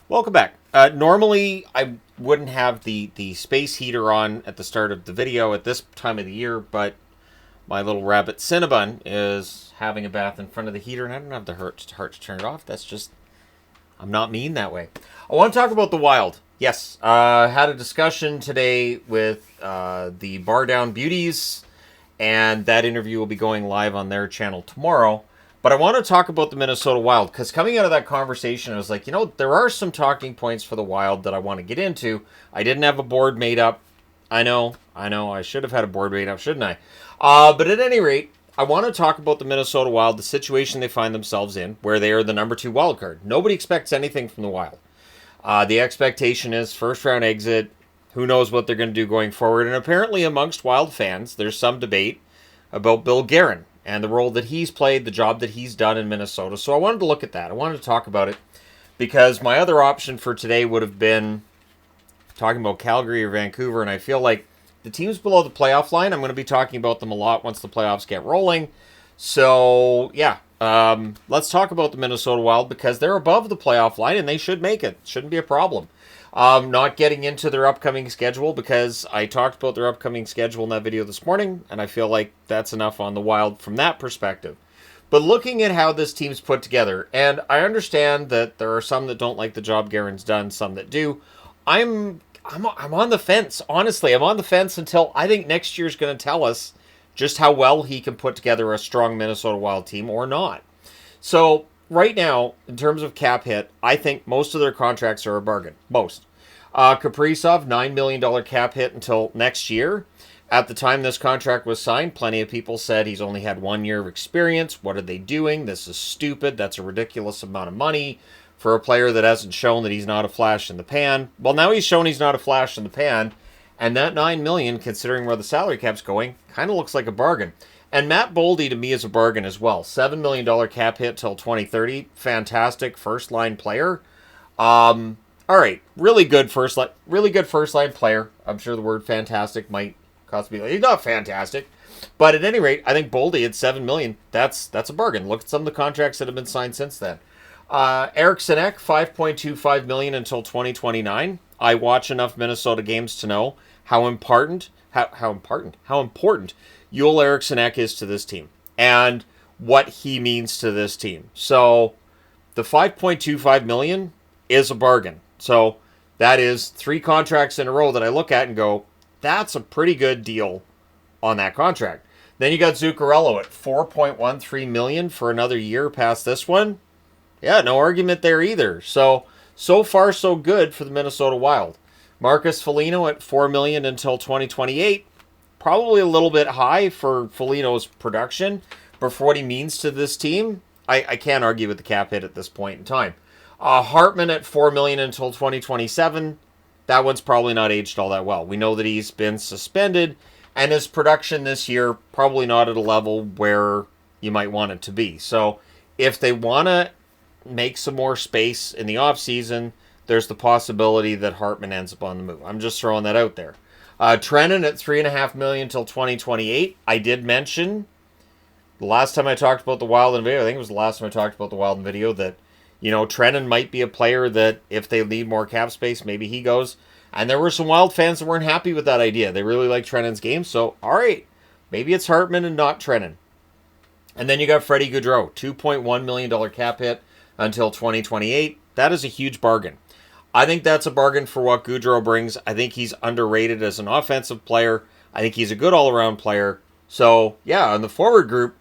Welcome back. Normally, I wouldn't have the space heater on at the start of the video at this time of the year, but my little rabbit Cinnabon is having a bath in front of the heater, and I don't have the heart to turn it off. That's just, I'm not mean that way. I want to talk about the Wild. Yes, had a discussion today with the Bar Down Beauties, and that interview will be going live on their channel tomorrow. But I want to talk about the Minnesota Wild, because coming out of that conversation, I was like, there are some talking points for the Wild that I want to get into. I didn't have a board made up. I know, I should have had a board made up, shouldn't I? But at any rate, I want to talk about the Minnesota Wild, the situation they find themselves in, where they are the number 2 wild card. Nobody expects anything from the Wild. The expectation is first round exit. Who knows what they're going to do going forward? And apparently amongst Wild fans, there's some debate about Bill Guerin and the role that he's played, the job that he's done in Minnesota. So I wanted to look at that. I wanted to talk about it because my other option for today would have been talking about Calgary or Vancouver, and I feel like the teams below the playoff line, I'm going to be talking about them a lot once the playoffs get rolling. So, yeah, let's talk about the Minnesota Wild because they're above the playoff line and they should make it. Shouldn't be a problem. Not getting into their upcoming schedule because I talked about their upcoming schedule in that video this morning, and I feel like that's enough on the Wild from that perspective. But looking at how this team's put together, and I understand that there are some that don't like the job Guerin's done, some that do. I'm on the fence. Honestly, I'm on the fence until I think next year's going to tell us just how well he can put together a strong Minnesota Wild team or not. So right now, in terms of cap hit, I think most of their contracts are a bargain. Most. Kaprizov, $9 million cap hit until next year. At the time this contract was signed, plenty of people said he's only had 1 year of experience. What are they doing? This is stupid. That's a ridiculous amount of money for a player that hasn't shown that he's not a flash in the pan. Well, now he's shown he's not a flash in the pan, and that $9 million, considering where the salary cap's going, kind of looks like a bargain. And Matt Boldy, to me, is a bargain as well. $7 million cap hit till 2030. Fantastic first-line player. All right, really good first-line player. I'm sure the word fantastic might cost me. He's not fantastic. But at any rate, I think Boldy at $7 million, that's a bargain. Look at some of the contracts that have been signed since then. Eric Sinek, $5.25 million until 2029. I watch enough Minnesota games to know how important Joel Eriksson is to this team and what he means to this team. So the $5.25 million is a bargain. So that is 3 contracts in a row that I look at and go, that's a pretty good deal on that contract. Then you got Zuccarello at $4.13 million for another year past this one. Yeah, no argument there either. So far so good for the Minnesota Wild. Marcus Foligno at $4 million until 2028. Probably a little bit high for Foligno's production, but for what he means to this team, I can't argue with the cap hit at this point in time. Hartman at $4 million until 2027. That one's probably not aged all that well. We know that he's been suspended, and his production this year probably not at a level where you might want it to be. So if they want to make some more space in the offseason, there's the possibility that Hartman ends up on the move. I'm just throwing that out there. Trennan at $3.5 million until 2028. I did mention the last time I talked about the Wild in video, I think it was the last time I talked about the Wild in video, that, Trennan might be a player that if they need more cap space, maybe he goes. And there were some Wild fans that weren't happy with that idea. They really like Trennan's game. So, all right, maybe it's Hartman and not Trennan. And then you got Freddie Gaudreau, $2.1 million cap hit until 2028. That is a huge bargain. I think that's a bargain for what Gaudreau brings. I think he's underrated as an offensive player. I think he's a good all-around player. So, yeah, on the forward group,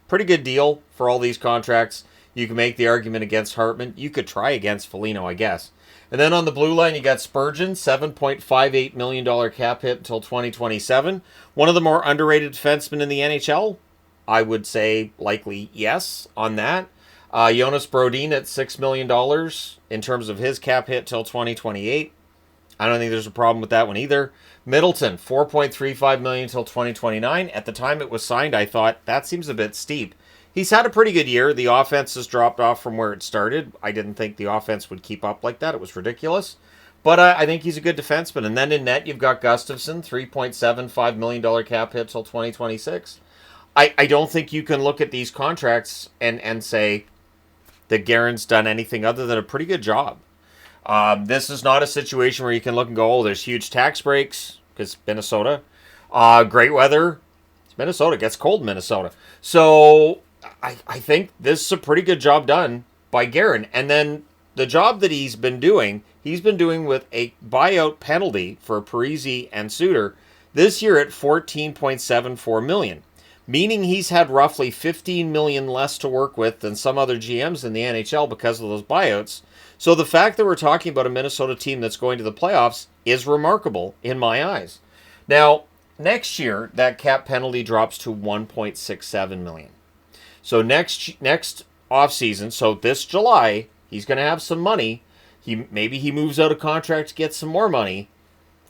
pretty good deal for all these contracts. You can make the argument against Hartman. You could try against Foligno, I guess. And then on the blue line, you got Spurgeon, $7.58 million cap hit until 2027. One of the more underrated defensemen in the NHL. I would say likely yes on that. Jonas Brodin at $6 million in terms of his cap hit till 2028. I don't think there's a problem with that one either. Middleton, $4.35 million till 2029. At the time it was signed, I thought that seems a bit steep. He's had a pretty good year. The offense has dropped off from where it started. I didn't think the offense would keep up like that. It was ridiculous. But I think he's a good defenseman. And then in net, you've got Gustafsson, $3.75 million cap hit till 2026. I don't think you can look at these contracts and say that Guerin's done anything other than a pretty good job. This is not a situation where you can look and go, oh, there's huge tax breaks, because Minnesota. Great weather. It's Minnesota. It gets cold in Minnesota. So I think this is a pretty good job done by Guerin. And then the job that he's been doing with a buyout penalty for Parise and Suter this year at $14.74 million, meaning he's had roughly $15 million less to work with than some other GMs in the NHL because of those buyouts. So the fact that we're talking about a Minnesota team that's going to the playoffs is remarkable in my eyes. Now, next year, that cap penalty drops to $1.67 million. So next offseason, so this July, he's going to have some money. Maybe he moves out of contract to get some more money.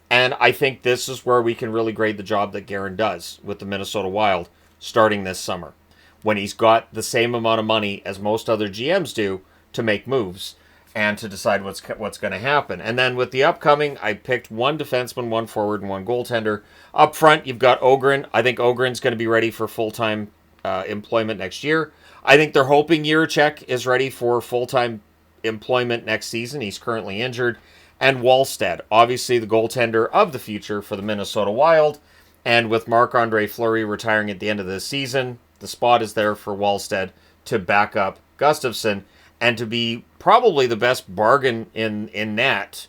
And I think this is where we can really grade the job that Guerin does with the Minnesota Wild starting this summer, when he's got the same amount of money as most other GMs do to make moves and to decide what's going to happen. And then with the upcoming, I picked one defenseman, one forward, and one goaltender. Up front, you've got Ogren. I think Ogren's going to be ready for full-time employment next year. I think they're hoping Jiricek is ready for full-time employment next season. He's currently injured. And Wallstead, obviously the goaltender of the future for the Minnesota Wild. And with Marc-Andre Fleury retiring at the end of this season, the spot is there for Wallstead to back up Gustafsson and to be probably the best bargain in net.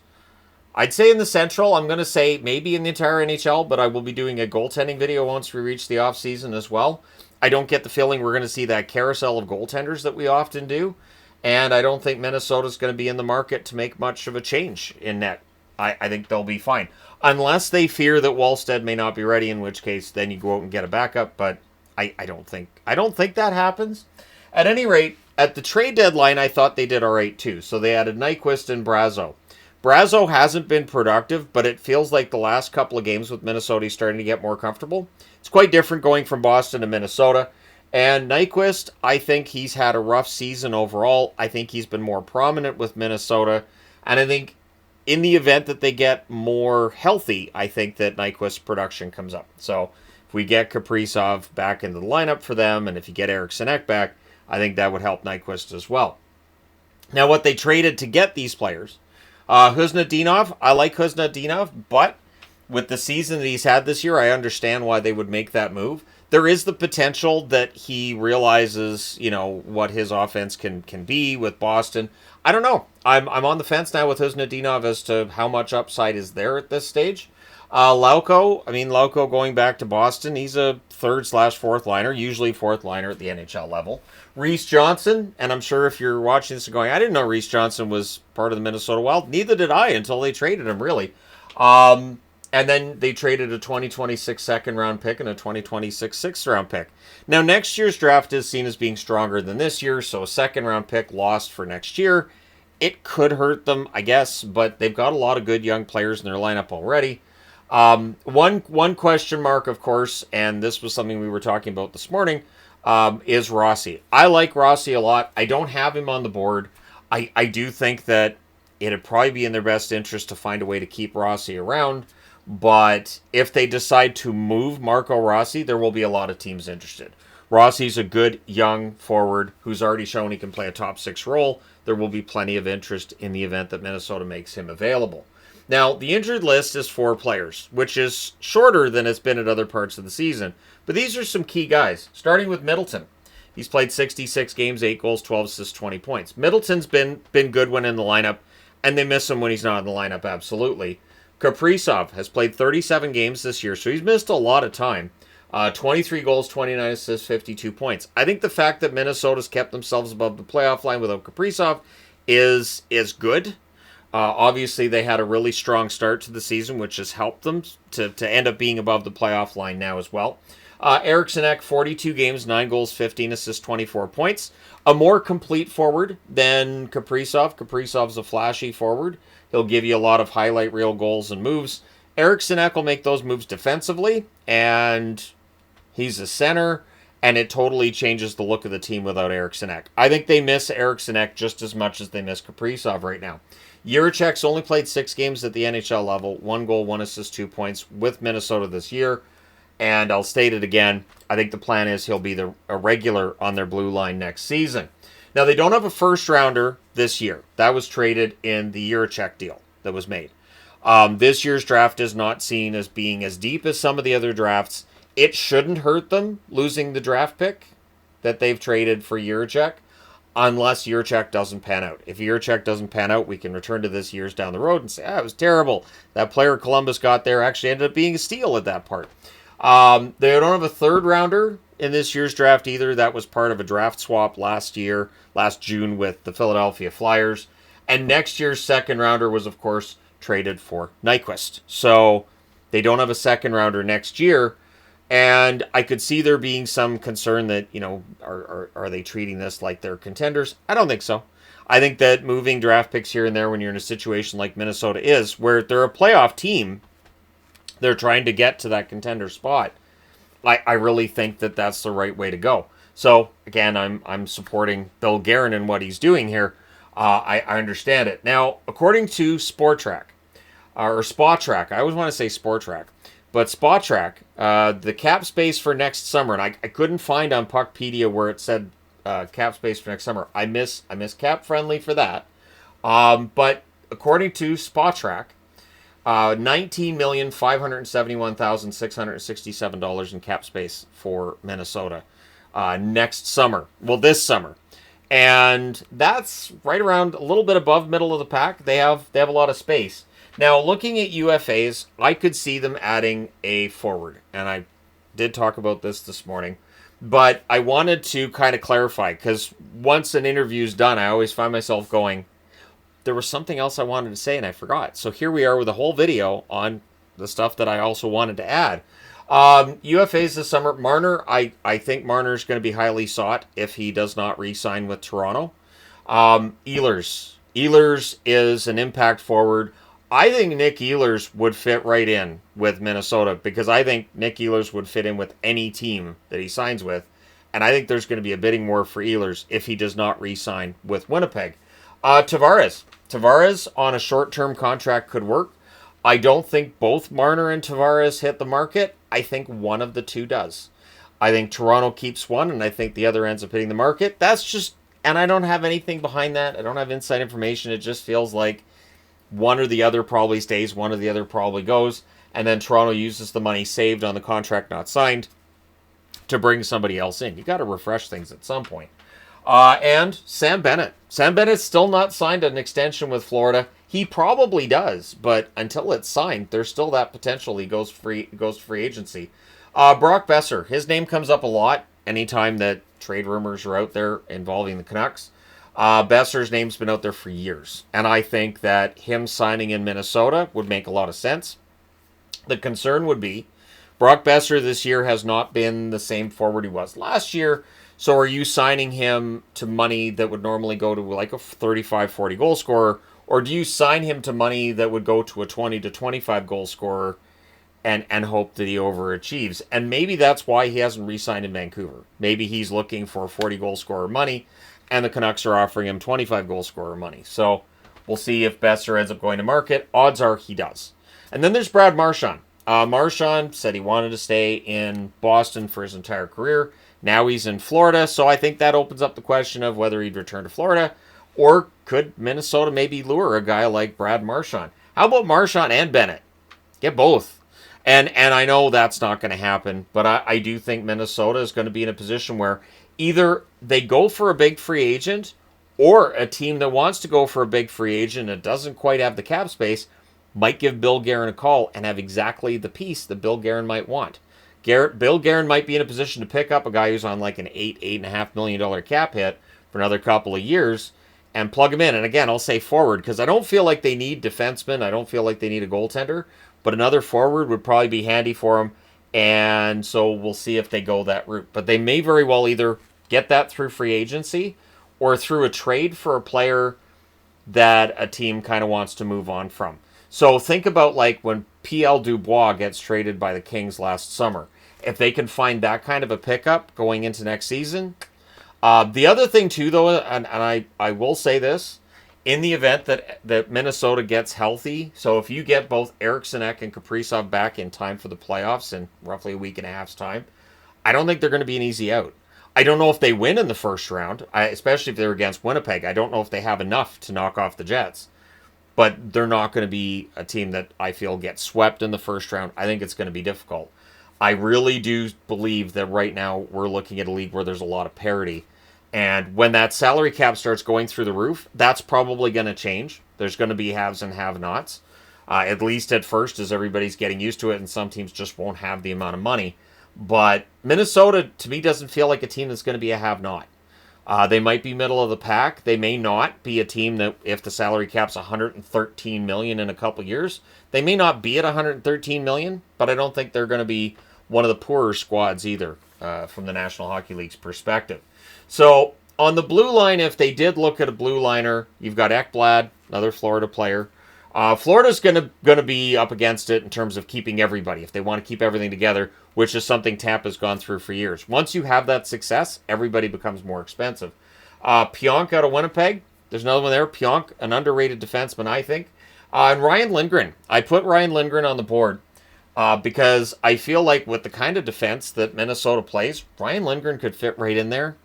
I'd say in the Central. I'm going to say maybe in the entire NHL, but I will be doing a goaltending video once we reach the offseason as well. I don't get the feeling we're going to see that carousel of goaltenders that we often do. And I don't think Minnesota's going to be in the market to make much of a change in net. I think they'll be fine. Unless they fear that Wallstead may not be ready, in which case then you go out and get a backup. But I don't think that happens. At any rate, at the trade deadline, I thought they did all right too. So they added Nyquist and Brazeau. Brazeau hasn't been productive, but it feels like the last couple of games with Minnesota he's starting to get more comfortable. It's quite different going from Boston to Minnesota. And Nyquist, I think he's had a rough season overall. I think he's been more prominent with Minnesota. And I think in the event that they get more healthy, I think that Nyquist's production comes up. So if we get Kaprizov back into the lineup for them, and if you get Eriksson Ek back, I think that would help Nyquist as well. Now, what they traded to get these players, Kuznetsov, I like Kuznetsov, but with the season that he's had this year, I understand why they would make that move. There is the potential that he realizes, what his offense can be with Boston. I don't know. I'm on the fence now with Kuznetsov as to how much upside is there at this stage. Lauko going back to Boston, he's a third/fourth liner, usually fourth liner at the NHL level. Reese Johnson, and I'm sure if you're watching this and going, I didn't know Reese Johnson was part of the Minnesota Wild. Neither did I until they traded him, really. And then they traded a 2026 second-round pick and a 2026 sixth-round pick. Now, next year's draft is seen as being stronger than this year, so a second-round pick lost for next year. It could hurt them, I guess, but they've got a lot of good young players in their lineup already. One question mark, of course, and this was something we were talking about this morning, is Rossi. I like Rossi a lot. I don't have him on the board. I do think that it'd probably be in their best interest to find a way to keep Rossi around. But if they decide to move Marco Rossi, there will be a lot of teams interested. Rossi's a good young forward who's already shown he can play a top six role. There will be plenty of interest in the event that Minnesota makes him available. Now, the injured list is 4 players, which is shorter than it's been at other parts of the season. But these are some key guys, starting with Middleton. He's played 66 games, 8 goals, 12 assists, 20 points. Middleton's been good when in the lineup, and they miss him when he's not in the lineup, absolutely. Kaprizov has played 37 games this year, so he's missed a lot of time. 23 goals, 29 assists, 52 points. I think the fact that Minnesota's kept themselves above the playoff line without Kaprizov is good. Obviously, they had a really strong start to the season, which has helped them to end up being above the playoff line now as well. Eriksson Ek, 42 games, 9 goals, 15 assists, 24 points. A more complete forward than Kaprizov. Kaprizov's a flashy forward. He'll give you a lot of highlight reel goals and moves. Eriksson Ek will make those moves defensively, and he's a center, and it totally changes the look of the team without Eriksson Ek. I think they miss Eriksson Ek just as much as they miss Kaprizov right now. Jiricek's only played 6 games at the NHL level, 1 goal, 1 assist, 2 points with Minnesota this year. And I'll state it again, I think the plan is he'll be a regular on their blue line next season. Now, they don't have a first rounder this year. That was traded in the Jiricek deal that was made. This year's draft is not seen as being as deep as some of the other drafts. It shouldn't hurt them losing the draft pick that they've traded for Jiricek, unless Jiricek doesn't pan out. If Jiricek doesn't pan out, we can return to this year's down the road and say, it was terrible. That player Columbus got there actually ended up being a steal at that part. They don't have a third rounder in this year's draft either. That was part of a draft swap last June with the Philadelphia Flyers. And next year's second rounder was, of course, traded for Nyquist. So they don't have a second rounder next year. And I could see there being some concern that, are they treating this like they're contenders? I don't think so. I think that moving draft picks here and there when you're in a situation like Minnesota is, where they're a playoff team, they're trying to get to that contender spot. I really think that that's the right way to go. So, again, I'm supporting Bill Guerin and what he's doing here. I understand it. Now, according to Spotrac, or Spotrac, I always want to say Spotrac, but Spotrac, the cap space for next summer, and I couldn't find on Puckpedia where it said cap space for next summer. I miss cap friendly for that. But according to Spotrac, $19,571,667 in cap space for Minnesota next summer. Well, this summer. And that's right around a little bit above middle of the pack. They have a lot of space. Now, looking at UFAs, I could see them adding a forward. And I did talk about this morning. But I wanted to kind of clarify, because once an interview's done, I always find myself going, there was something else I wanted to say and I forgot. So here we are with a whole video on the stuff that I also wanted to add. UFAs this summer. Marner, I think Marner's going to be highly sought if he does not re-sign with Toronto. Ehlers is an impact forward. I think Nick Ehlers would fit right in with Minnesota, because I think Nick Ehlers would fit in with any team that he signs with. And I think there's going to be a bidding war for Ehlers if he does not re-sign with Winnipeg. Tavares on a short-term contract could work. I don't think both Marner and Tavares hit the market. I think one of the two does. I think Toronto keeps one, and I think the other ends up hitting the market. That's just, and I don't have anything behind that. I don't have inside information. It just feels like one or the other probably stays, one or the other probably goes, and then Toronto uses the money saved on the contract not signed to bring somebody else in. You got to refresh things at some point. And Sam Bennett. Sam Bennett's still not signed an extension with Florida. He probably does, but until it's signed, there's still that potential he goes free agency. Brock Besser, his name comes up a lot anytime that trade rumors are out there involving the Canucks. Besser's name's been out there for years, and I think that him signing in Minnesota would make a lot of sense. The concern would be Brock Besser this year has not been the same forward he was last year. So are you signing him to money that would normally go to like a 35-40 goal scorer, or do you sign him to money that would go to a 20 to 25 goal scorer and hope that he overachieves? And maybe that's why he hasn't re-signed in Vancouver. Maybe he's looking for 40 goal scorer money, and the Canucks are offering him 25 goal scorer money. So we'll see if Besser ends up going to market. Odds are he does. And then there's Brad Marchand. Marchand said he wanted to stay in Boston for his entire career. Now he's in Florida, so I think that opens up the question of whether he'd return to Florida, or could Minnesota maybe lure a guy like Brad Marchand? How about Marchand and Bennett? Get both. And I know that's not going to happen, but I do think Minnesota is going to be in a position where either they go for a big free agent, or a team that wants to go for a big free agent and doesn't quite have the cap space might give Bill Guerin a call and have exactly the piece that Bill Guerin might want. Bill Guerin might be in a position to pick up a guy who's on like an $8.5 million cap hit for another couple of years and plug him in. And again, I'll say forward, because I don't feel like they need defensemen. I don't feel like they need a goaltender, but another forward would probably be handy for them. And so we'll see if they go that route. But they may very well either get that through free agency or through a trade for a player that a team kind of wants to move on from. So think about like when P.L. Dubois gets traded by the Kings last summer. If they can find that kind of a pickup going into next season. The other thing too, though, and I will say this, in the event that Minnesota gets healthy, so if you get both Eriksson Ek and Kaprizov back in time for the playoffs in roughly a week and a half's time, I don't think they're going to be an easy out. I don't know if they win in the first round, especially if they're against Winnipeg. I don't know if they have enough to knock off the Jets. But they're not going to be a team that I feel gets swept in the first round. I think it's going to be difficult. I really do believe that right now we're looking at a league where there's a lot of parity. And when that salary cap starts going through the roof, that's probably going to change. There's going to be haves and have-nots, at least at first, as everybody's getting used to it, and some teams just won't have the amount of money. But Minnesota, to me, doesn't feel like a team that's going to be a have-not. They might be middle of the pack. They may not be a team that, if the salary cap's $113 million in a couple years, they may not be at $113 million, but I don't think they're going to be one of the poorer squads either, from the National Hockey League's perspective. So on the blue line, if they did look at a blue liner, you've got Ekblad, another Florida player. Florida's going to be up against it in terms of keeping everybody, if they want to keep everything together, which is something Tampa's gone through for years. Once you have that success, everybody becomes more expensive. Pionk out of Winnipeg, there's another one there. Pionk, an underrated defenseman, I think. And Ryan Lindgren. I put Ryan Lindgren on the board because I feel like with the kind of defense that Minnesota plays, Ryan Lindgren could fit right in there.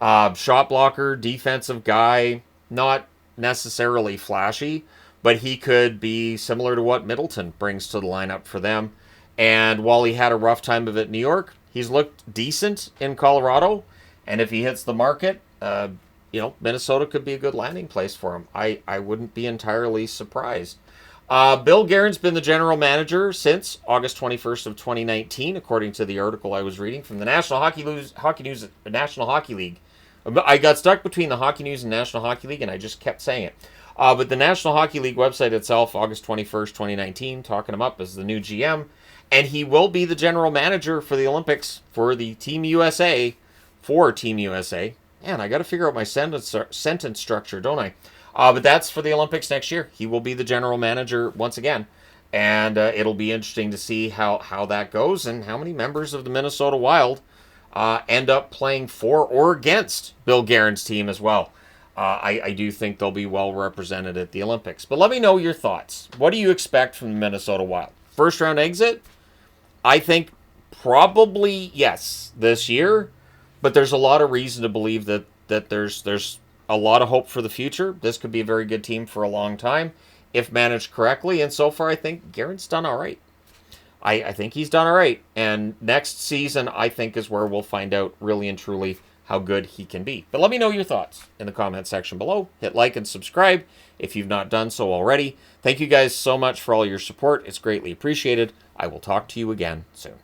Shot blocker, defensive guy, not necessarily flashy, but he could be similar to what Middleton brings to the lineup for them. And while he had a rough time of it in New York, he's looked decent in Colorado. And if he hits the market, Minnesota could be a good landing place for him. I wouldn't be entirely surprised. Bill Guerin's been the general manager since August 21st of 2019, according to the article I was reading from the National Hockey News, National Hockey League. I got stuck between the Hockey News and National Hockey League, and I just kept saying it. But the National Hockey League website itself, August 21st, 2019, talking him up as the new GM. And he will be the general manager for the Olympics for the Team USA, Man, I got to figure out my sentence structure, don't I? But that's for the Olympics next year. He will be the general manager once again. And it'll be interesting to see how that goes and how many members of the Minnesota Wild end up playing for or against Bill Guerin's team as well. I do think they'll be well represented at the Olympics. But let me know your thoughts. What do you expect from the Minnesota Wild? First round exit? I think probably yes this year, but there's a lot of reason to believe that there's a lot of hope for the future. This could be a very good team for a long time if managed correctly. And so far, I think Guerin's done all right. I think he's done all right. And next season, I think, is where we'll find out really and truly how good he can be. But let me know your thoughts in the comment section below. Hit like and subscribe if you've not done so already. Thank you guys so much for all your support. It's greatly appreciated. I will talk to you again soon.